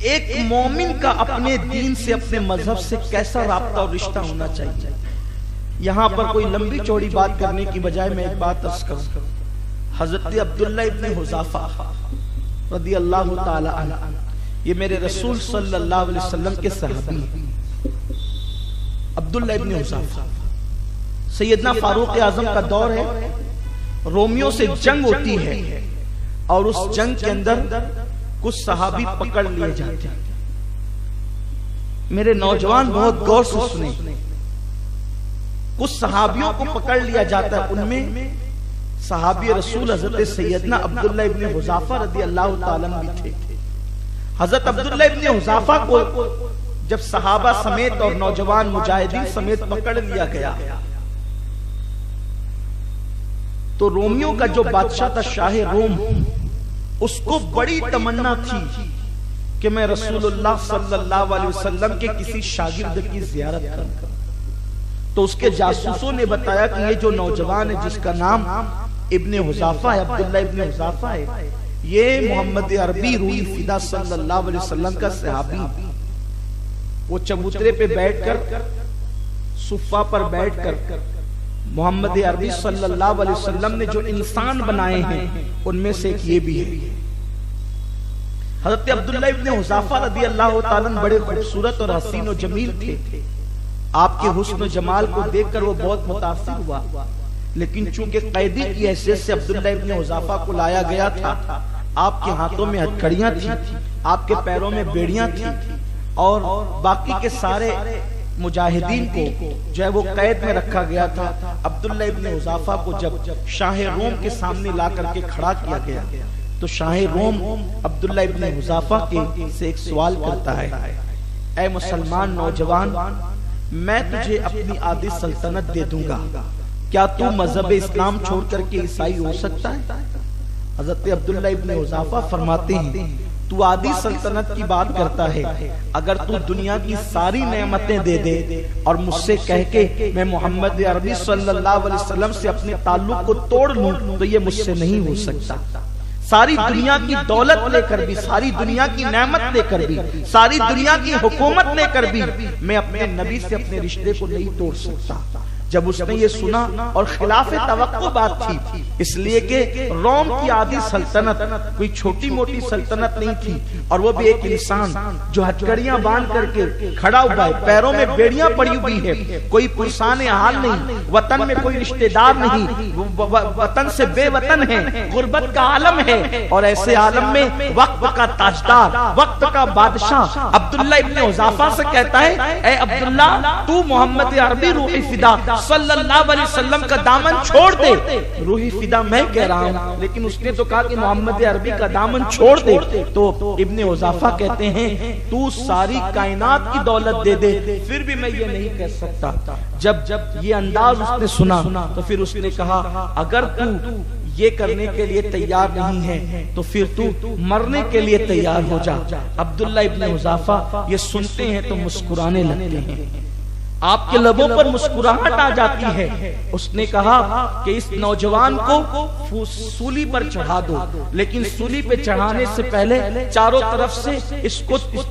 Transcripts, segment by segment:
ایک مومن کا اپنے دین سے اپنے مذہب سے کیسا رابطہ اور رشتہ ہونا چاہیے. یہاں پر کوئی لمبی چوڑی بات کرنے کی بجائے میں ایک بات عرض کروں. حضرت عبداللہ ابن حذافہ رضی اللہ تعالی عنہ یہ میرے رسول صلی اللہ علیہ وسلم کے صحابی ہیں. عبداللہ ابن حذافہ سیدنا فاروق اعظم کا دور ہے. رومیوں سے جنگ ہوتی ہے اور اس جنگ کے اندر کچھ صحابی پکڑ لیے جاتے ہیں. میرے نوجوان بہت غور سے سنیں. کچھ صحابیوں کو پکڑ لیا جاتا ہے. ان میں صحابی رسول حضرت سیدنا عبداللہ ابن حذافہ رضی اللہ تعالیٰ عنہ بھی تھے. حضرت عبداللہ ابن حذافہ کو جب صحابہ سمیت اور نوجوان مجاہدین سمیت پکڑ لیا گیا تو رومیوں کا جو بادشاہ تھا شاہ روم، اس کو بڑی تمنا تھی کہ میں رسول اللہ صلی اللہ علیہ وسلم کے کسی شاگرد کی زیارت کروں. تو اس کے جاسوسوں نے بتایا کہ یہ جو نوجوان ہے جس کا نام ابن حذافہ ہے، عبداللہ ابن حذافہ ہے، یہ محمد عربی روح فدا صلی اللہ علیہ وسلم کا صحابی. وہ چبوترے پہ بیٹھ کر، صفہ پر بیٹھ کر محمد عربی صلی اللہ علیہ وسلم نے جو انسان بنائے ہیں ان میں سے ایک یہ بھی ہے. حضرت عبداللہ ابن حذافہ رضی اللہ تعالیٰ بڑے خوبصورت اور حسین و جمیل تھے. آپ کے حسن و جمال کو دیکھ کر وہ بہت متاثر ہوا، لیکن چونکہ قیدی کی حیثیت سے عبداللہ ابن حذافہ کو لایا گیا تھا. آپ کے ہاتھوں میں ہتھکڑیاں تھیں، آپ کے پیروں میں بیڑیاں تھیں، اور باقی کے سارے مجاہدین کو جو ہے وہ قید میں رکھا گیا تھا. عبداللہ ابن حذافہ کو جب شاہ روم کے سامنے لا کر کے کھڑا کیا گیا تو شاہ روم عبداللہ ابن حذافہ سے ایک سوال کرتا ہے، اے مسلمان نوجوان، میں تجھے اپنی آدھی سلطنت دے دوں گا، کیا تو مذہب اسلام چھوڑ کر کے عیسائی ہو سکتا ہے؟ حضرت عبداللہ ابن حذافہ فرماتے ہیں، تو آدھی سلطنت کی بات کرتا ہے، اگر تو دنیا کی ساری نعمتیں دے دے اور مجھ سے کہہ کے میں محمد عربی صلی اللہ علیہ وسلم سے اپنے تعلق کو توڑ لوں تو یہ مجھ سے نہیں ہو سکتا. ساری دنیا کی دولت لے کر بھی، ساری دنیا کی نعمت لے کر بھی، ساری دنیا کی حکومت لے کر بھی میں اپنے نبی سے اپنے رشتے کو نہیں توڑ سکتا. جب اس نے یہ سنا، اور خلاف توقع بات تھی، اس لیے کہ روم کی آدھی سلطنت کوئی چھوٹی موٹی سلطنت نہیں تھی، اور وہ بھی ایک انسان جو ہتھکڑیاں باندھ کر کے کھڑا ہوا ہے، پیروں میں بیڑیاں پڑی ہوئی ہے، کوئی پرسان حال نہیں، وطن میں کوئی رشتہ دار نہیں، وطن سے بے وطن ہے، غربت کا عالم ہے، اور ایسے عالم میں وقت کا تاجدار، وقت کا بادشاہ عبداللہ ابن حذافہ سے کہتا ہے، اے عبداللہ، تو محمد عربی روح فدا صلی اللہ علیہ وسلم کا دامن چھوڑ دے. روحی فدا میں کہہ رہا ہوں، لیکن اس نے تو کہا کہ محمد عربی کا دامن چھوڑ دے. تو ابن حذافہ کہتے ہیں، تو ساری کائنات کی دولت دے دے پھر بھی میں یہ نہیں کہہ سکتا. جب یہ انداز اس نے سنا تو پھر اس نے کہا، اگر تو یہ کرنے کے لیے تیار نہیں ہے تو پھر تو مرنے کے لیے تیار ہو جا. عبداللہ ابن حذافہ یہ سنتے ہیں تو مسکرانے لگتے ہیں. آپ کے لبوں پر مسکراہٹ آ جاتی ہے. اس نے کہا کہ اس نوجوان کو سولی پر چڑھا دو، لیکن سولی پہ چڑھانے سے پہلے چاروں طرف سے اس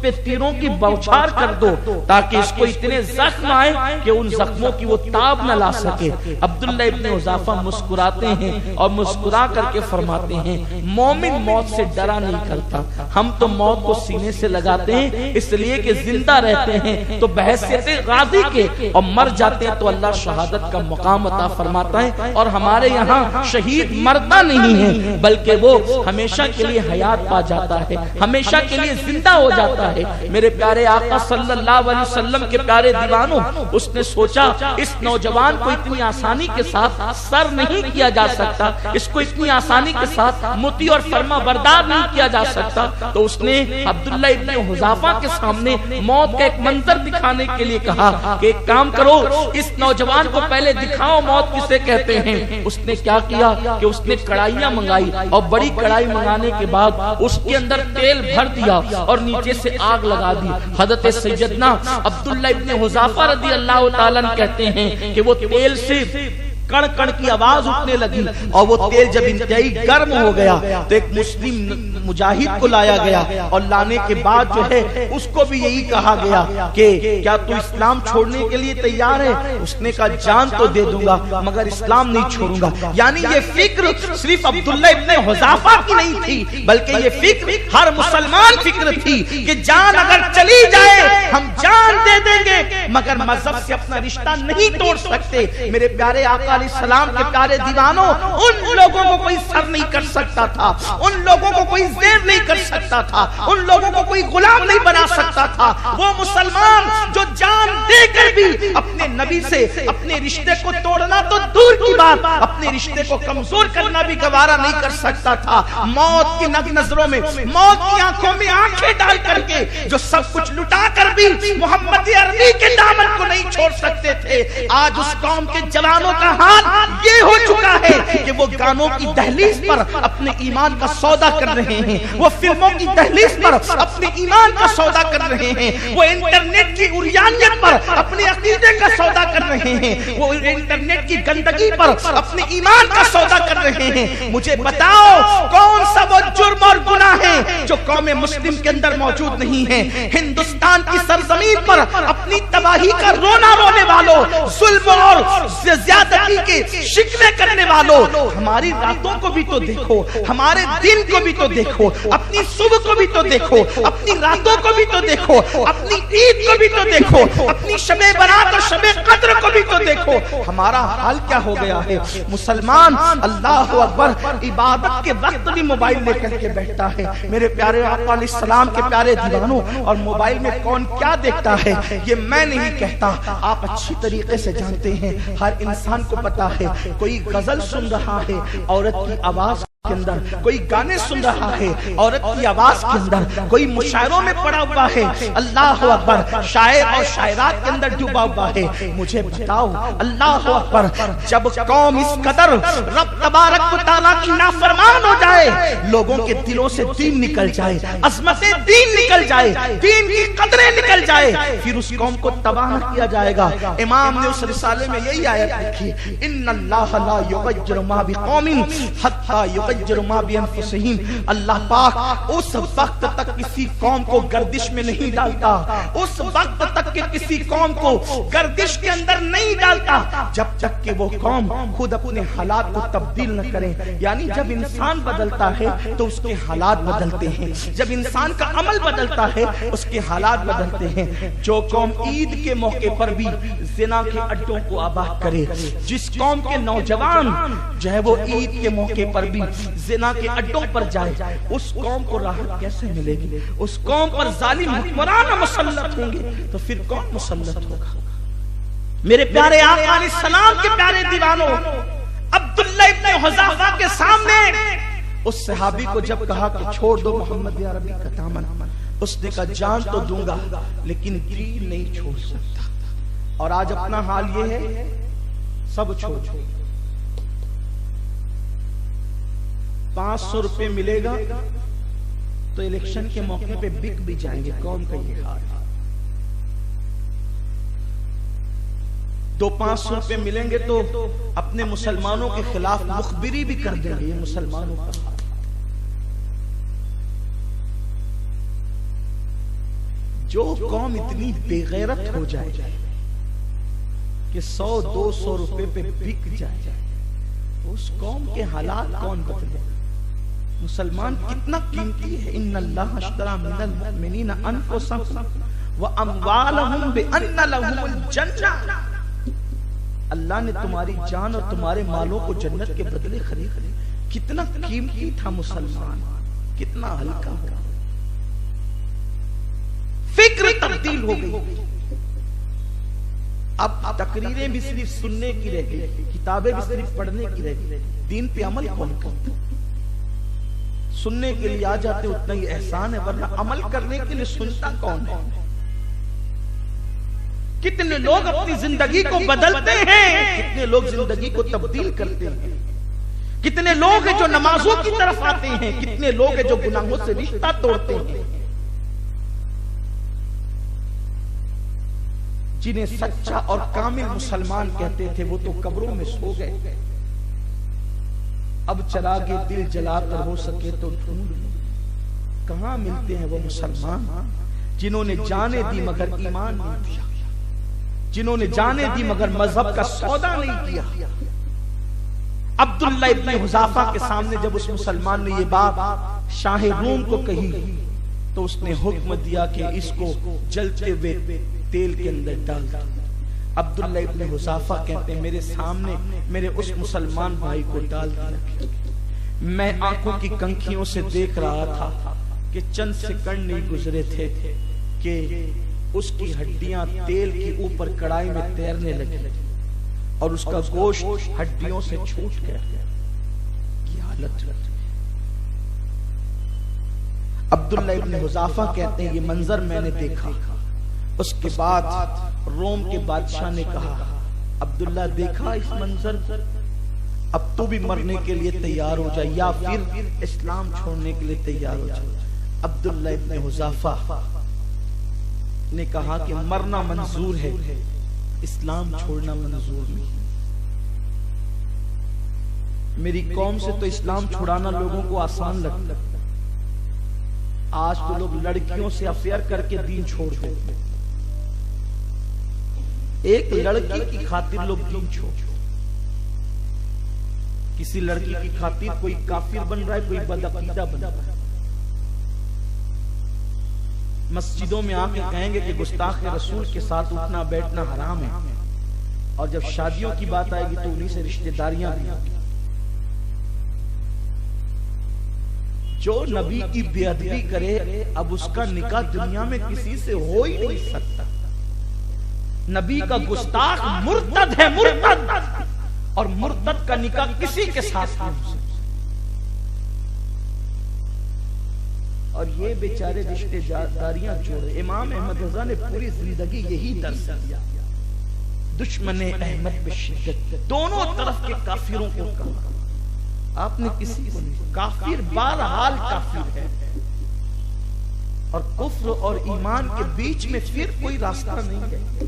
پہ تیروں کی بوچھار کر دو تاکہ اس کو اتنے زخم آئے کہ ان زخموں کی وہ تاب نہ لا سکے. عبداللہ ابن حذافہ مسکراتے ہیں اور مسکرا کر کے فرماتے ہیں، مومن موت سے ڈرا نہیں کرتا، ہم تو موت کو سینے سے لگاتے ہیں اس لیے کہ زندہ رہتے ہیں تو بحیثیت غازی کے، اور مر جاتے ہیں تو اللہ شہادت کا مقام عطا فرماتا ہے. اور ہمارے یہاں شہید مرتا نہیں ہے بلکہ وہ ہمیشہ کے لیے حیات پا جاتا ہے، ہمیشہ کے لیے زندہ ہو جاتا ہے. میرے پیارے آقا صلی اللہ علیہ وسلم کے پیارے دیوانوں، اس نے سوچا اس نوجوان کو اتنی آسانی کے ساتھ سر نہیں کیا جا سکتا، اس کو اتنی آسانی کے ساتھ مطیع اور فرما بردار نہیں کیا جا سکتا. تو اس نے عبداللہ ابن حذافہ کے سامنے موت کا ایک منظر دکھانے کے لیے کہا کہ ایک کام کرو، اس نوجوان کو پہلے دکھاؤ موت کسے کہتے ہیں. اس نے کیا کیا کہ اس نے کڑھائیاں منگائی، اور بڑی کڑھائی منگانے کے بعد اس کے اندر تیل بھر دیا اور نیچے سے آگ لگا دی. حضرت سیدنا عبداللہ ابن حذافہ رضی اللہ تعالیٰ عنہ کہتے ہیں کہ وہ تیل سے کڑ کڑ کی آواز اٹھنے لگی، اور وہ تیل جب انتہائی گرم ہو گیا تو ایک مجاہد کو لایا گیا اور لانے کے بعد جو ہے اس کو بھی یہی کہا گیا کہ کیا تو اسلام چھوڑنے کے لیے تیار ہے؟ اس نے کہا جان تو دے دوں گا مگر اسلام نہیں چھوڑوں گا. یعنی یہ فکر صرف عبداللہ ابن حذافہ کی نہیں تھی بلکہ یہ فکر ہر مسلمان فکر تھی کہ جان اگر چلی جائے ہم جان دے دیں گے مگر مذہب سے اپنا رشتہ نہیں توڑ سکتے. میرے پیارے آقا علیہ السلام کے پیارے دیوانوں، ان لوگوں کو کوئی سر نہیں کر سکتا تھا، ان لوگوں کو کوئی زیر نہیں کر سکتا تھا، ان لوگوں کو کوئی غلام نہیں بنا سکتا تھا. وہ مسلمان جو جان دے کر بھی اپنے نبی سے اپنے رشتے کو توڑنا تو دور کی بات، اپنے رشتے کو کمزور کرنا بھی گوارا نہیں کر سکتا تھا. موت کی نظروں میں، موت کی آنکھوں میں آنکھیں ڈال کر کے جو سب کچھ لٹا کر بھی محمد عربی کے دامن کو نہیں چھوڑ سکتے تھے. آج اس قوم کے جوانوں کا حال یہ ہو چکا ہے کہ وہ گانوں کی دہلیز پر اپنے ایمان کا سودا کر رہے ہیں، وہ فلموں کی دہلیز پر اپنے ایمان کا سودا کر رہے ہیں، وہ انٹرنیٹ کی عریانیت پر اپنے عقیدے کا سودا کر رہے ہیں، وہ انٹرنیٹ کی گندگی پر اپنے ایمان کا سودا کر رہے ہیں. مجھے بتاؤ کون سا وہ جرم اور گناہ ہے جو قوم مسلم کے اندر موجود نہیں ہے؟ ہندوستان کی سرزمین پر اپنی تباہی کا رونا رونے والوں، ظلم اور زیادتی کے شکوے کرنے والوں، ہماری راتوں کو بھی تو دیکھو، ہمارے دن کو بھی تو دیکھو، اپنی صبح کو بھی تو دیکھو، اپنی راتوں کو بھی تو دیکھو، اپنی عید کو بھی تو دیکھو، اپنی شب برات اور شب قدر کو بھی تو دیکھو. ہمارا حال کیا ہو گیا ہے؟ مسلمان اللہ اکبر عبادت کے وقت بھی موبائل لے کر کے بیٹھتا ہے. میرے پیارے آقا علیہ السلام کے پیارے دیوانوں، اور موبائل میں کون کیا دیکھتا ہے یہ میں نہیں کہتا، آپ اچھی طریقے سے جانتے ہیں. ہر انسان کو پتا ہے کوئی غزل سن رہا ہے عورت کی آواز کے اندر، کوئی گانے سن رہا ہے عورت کی آواز کے اندر، کوئی مشاعروں میں پڑا ہوا ہے اللہ اکبر شاعر اور شاعرات کے اندر ڈوبا ہوا ہے. مجھے بتاؤ اللہ اکبر جب قوم اس قدر رب تبارک و تعالیٰ کی نافرمان ہو جائے، لوگوں کے دلوں سے دین نکل جائے، عظمت دین نکل جائے، دین کی قدریں نکل جائے، پھر اس قوم کو تباہ نہ کیا جائے گا. امام نے اس رسالے میں یہی آیت لکھی، ان اللہ لا یغیر ما بقوم حتی یغیر ما بانفسہم. اللہ پاک اس وقت تک کسی قوم کو گردش میں نہیں ڈالتا، اس وقت تک کہ کسی قوم کو گردش کے اندر نہیں ڈالتا جب تک کہ وہ قوم خود اپنے حالات کو تبدیل نہ کریں. یعنی جب انسان بدلتا ہے تو اس کے حالات بدلتے ہیں، جب انسان کا عمل بدلتا ہے اس کے حالات بدلتے ہیں. جو قوم عید کے موقع پر بھی زنا کے اڈوں کو آباد کرے، جس قوم کے نوجوان جو ہے وہ عید کے موقع پر بھی زنا کے اڈوں پر جائے، اس قوم کو راحت کیسے ملے گی؟ اس قوم پر ظالم حکمران مسلط ہوں گے تو پھر کون مسلط ہوگا؟ میرے پیارے آقا علیہ السلام کے پیارے دیوانوں، عبداللہ ابن حذافہ کے سامنے اس صحابی کو جب کہا کہ چھوڑ دو محمد عربی کا دامن، اس نے کہا جان تو دوں گا لیکن دین نہیں چھوڑ سکتا. اور آج اپنا حال یہ ہے سب چھوڑ 500 روپے ملے گا تو الیکشن کے موقع پہ بک بھی جائیں گے. کون کا یہ حال؟ 200-500 روپے ملیں گے تو اپنے مسلمانوں کے خلاف مخبری بھی کر دیں گے. یہ مسلمانوں کا حال. جو قوم اتنی بے غیرت ہو جائے کہ 100-200 روپے پہ بک جائے، اس قوم کے حالات کون بدلے؟ مسلمان کتنا قیمتی ہے. ان اللہ اشتری من المؤمنین انفسهم واموالهم بان لهم الجنہ. اللہ نے تمہاری جان اور تمہارے مالوں کو جنت کے بدلے خرید. کتنا قیمتی تھا مسلمان، کتنا ہلکا ہو. فکر تبدیل ہو گئی. اب تقریریں بھی صرف سننے کی رہ گئی، کتابیں بھی صرف پڑھنے کی رہ گئی. دین پہ عمل کون کرتا؟ سننے کے لیے آ جاتے اتنا ہی احسان ہے، ورنہ عمل کرنے کے لیے سنتا کون ہے؟ کتنے لوگ اپنی زندگی کو بدلتے ہیں، کتنے لوگ زندگی کو تبدیل کرتے ہیں، کتنے لوگ ہیں جو نمازوں کی طرف آتے ہیں، کتنے لوگ ہیں جو گناہوں سے رشتہ توڑتے ہیں. جنہیں سچا اور کامل مسلمان کہتے تھے وہ تو قبروں میں سو گئے. اب چراغ دل جلا کر ہو سکے تو ڈھونڈ لو. کہاں ملتے ہیں وہ مسلمان جنہوں نے جانے دی مگر ایمان نہیں دیا، جنہوں نے جانے دی مگر مذہب کا سودا نہیں کیا۔ عبداللہ ابن حذافہ کے سامنے جب اس مسلمان نے یہ بات شاہ روم کو کہی تو اس نے حکم دیا کہ اس کو جلتے ہوئے تیل کے اندر ڈال دو۔ عبداللہ ابن حذافہ کہتے ہیں میرے سامنے میرے اس مسلمان بھائی کو ڈال دیا، میں آنکھوں کی کنکھیوں سے دیکھ رہا تھا کہ چند سیکنڈ نہیں گزرے تھے کہ اس کی ہڈیاں تیل کے اوپر کڑائی میں تیرنے لگی اور اس کا گوشت ہڈیوں سے چھوٹ گیا۔ یہ حالت عبداللہ ابن حذافہ کہتے ہیں یہ منظر میں نے دیکھا۔ اس کے بعد روم کے بادشاہ نے کہا عبداللہ دیکھا اس منظر، اب تو بھی مرنے کے لیے تیار ہو جائے یا پھر اسلام چھوڑنے کے لیے تیار ہو جائے۔ عبداللہ ابن حذافہ نے کہا کہ مرنا منظور ہے، اسلام چھوڑنا منظور نہیں۔ میری قوم سے تو اسلام چھڑانا لوگوں کو آسان لگتا، آج تو لوگ لڑکیوں سے افیئر کر کے دین چھوڑ دیتے، ایک لڑکی کی خاطر لوگ دین چھوڑ، کسی لڑکی کی خاطر کوئی کافر بن رہا ہے، کوئی بدعقیدہ بن رہا ہے۔ مسجدوں میں آ کے کہیں گے کہ گستاخ رسول کے ساتھ اٹھنا بیٹھنا حرام ہے، اور جب شادیوں کی بات آئے گی تو انہی سے رشتہ داریاں بھی ہوں گی۔ جو نبی کی بے ادبی کرے اب اس کا نکاح دنیا میں کسی سے ہو ہی نہیں سکتا۔ نبی کا گستاخ مرتد ہے، مرتد، اور مرتد کا نکاح کسی کے ساتھ نہیں ہو سکتا۔ اور یہ بیچارے رشتہ داریاں جوڑے۔ امام احمد رضا نے پوری زندگی یہی درس دیا، دشمن احمد بشدت، دونوں طرف کے کافروں کو کہا، آپ نے کسی کو نہیں، کافر بہرحال کافر ہے، اور کفر اور ایمان کے بیچ میں پھر کوئی راستہ نہیں ہے۔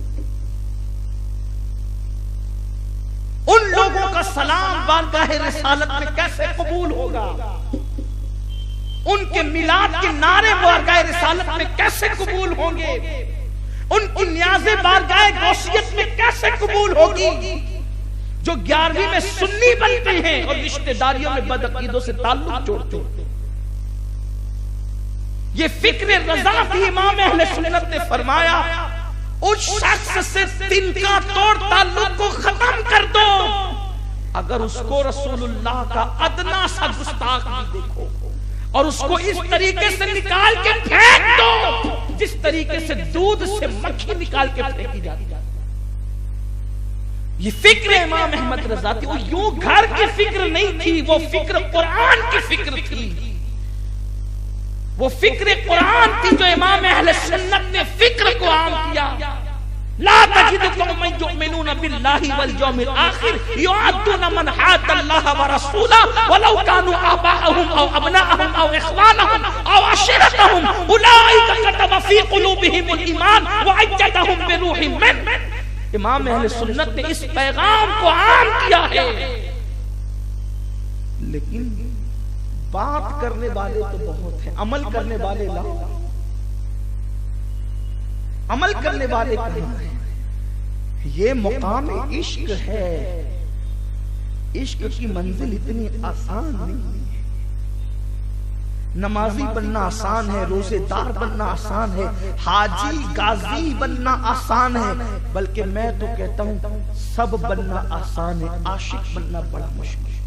ان لوگوں کا سلام بارگاہ رسالت میں کیسے قبول ہوگا؟ ان کے میلاد کے نعرے بارگاہ رسالت میں کیسے قبول ہوں گے؟ ان کی نیازیں بارگاہ غوثیت میں کیسے قبول ہوگی؟ جو 11ویں میں سنی بنتے ہیں اور رشتہ داریوں میں بدعقیدوں سے تعلق جوڑتے ہیں۔ یہ فکر رضا بھی امام اہل سنت نے فرمایا اس شخص سے تن کا توڑ تعلق کو ختم کر دو اگر اس کو رسول اللہ کا ادنا سا گستاخ بھی دیکھو، اور اس کو اس طریقے سے نکال کے پھینک دو جس طریقے سے دودھ سے مکھی نکال کے پھینکی جاتی ہے۔ یہ فکر امام احمد رضا تھی، وہ یوں گھر کی فکر نہیں تھی، وہ فکر قرآن کی فکر تھی، وہ فکر قرآن تھی جو امام اہل سنت نے فکر کو عام کیا۔ لا تجد قوما یؤمنون باللہ والیوم الآخر یعدون من حاد اللہ ورسولہ ولو كانوا آباءهم او ابناءهم او اخوانهم او عشیرتهم اولئک کتب فی قلوبهم الایمان وأیدهم بروح منہ۔ امام اہل سنت نے اس پیغام کو عام کیا ہے، لیکن بات کرنے والے تو بہت ہیں، عمل کرنے والے لا، عمل کرنے والے کہاں ہیں؟ یہ مقام عشق ہے، عشق کی منزل اتنی آسان نہیں ہے۔ نمازی بننا آسان ہے، روزے دار بننا آسان ہے، حاجی غازی بننا آسان ہے، بلکہ میں تو کہتا ہوں سب بننا آسان ہے، عاشق بننا بڑا مشکل ہے۔